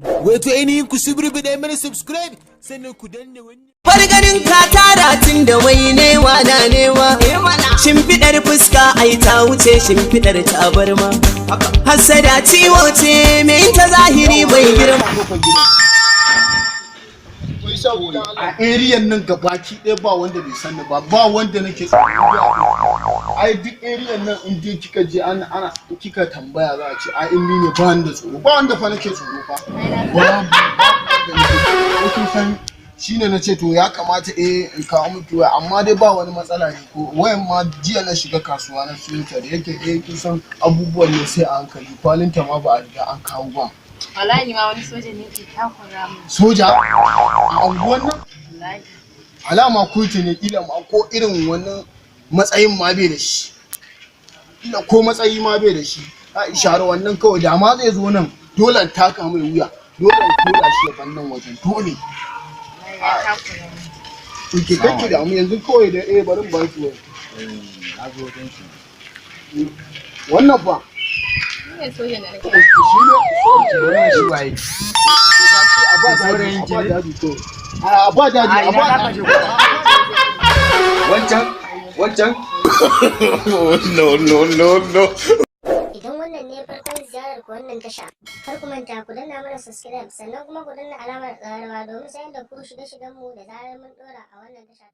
Wato ainihin ku subrubida mana subscribe sannan ku danna wannan. Farganin ka tara tun da wai newa na newa. Shimfiɗar fuska ai ta wuce shimfiɗar tabarma. Hassada ciwo ce me ta zahiri bai girma. A ariyan nan gabaki ɗaya ba wanda bai sani ba wanda nake tsoro. Ai duk ariyan nan in dai kika je ana kika tambaya za a ce ai in ni ne ba wanda tsoro ba wanda fa nake tsoro fa. Ba san shine nace to ya kamata in kawo miki waya amma dai ba wani matsala ne ko wayan ma jiya na shiga kasuwa na siyo ta da yake kin san abubuwan ne sai a hankali kwalinta ma ba a riga an kawo ba. Wallahi ma wani soja ne ke takura mu. Soja? A unguwan nan? Wallahi. Alama kurti ne kila ma ko irin wannan matsayin ma bai da shi. Kila ko matsayi ma bai da shi. A ishara wannan kawai da ma zai zo nan dole in taka mai wuya. Dole in kula shi ya bannan wajen dole. Ya takura mu. Kike kake da mu yanzu kawai da bari mu ba ki wani. Na zo don shi. Wannan fa Ne soja na nake. shi ne Wannan shi waye? a ba daji to. A ba daji a ba daji. Wancan? No. Idan wannan ne farkon ziyarar ku wannan tasha, kar ku manta ku danna mana subscribe sannan kuma ku danna alamar ƙararrawa domin sanar da ku shirye-shiryenmu da zarar mun ɗora a wannan tasha.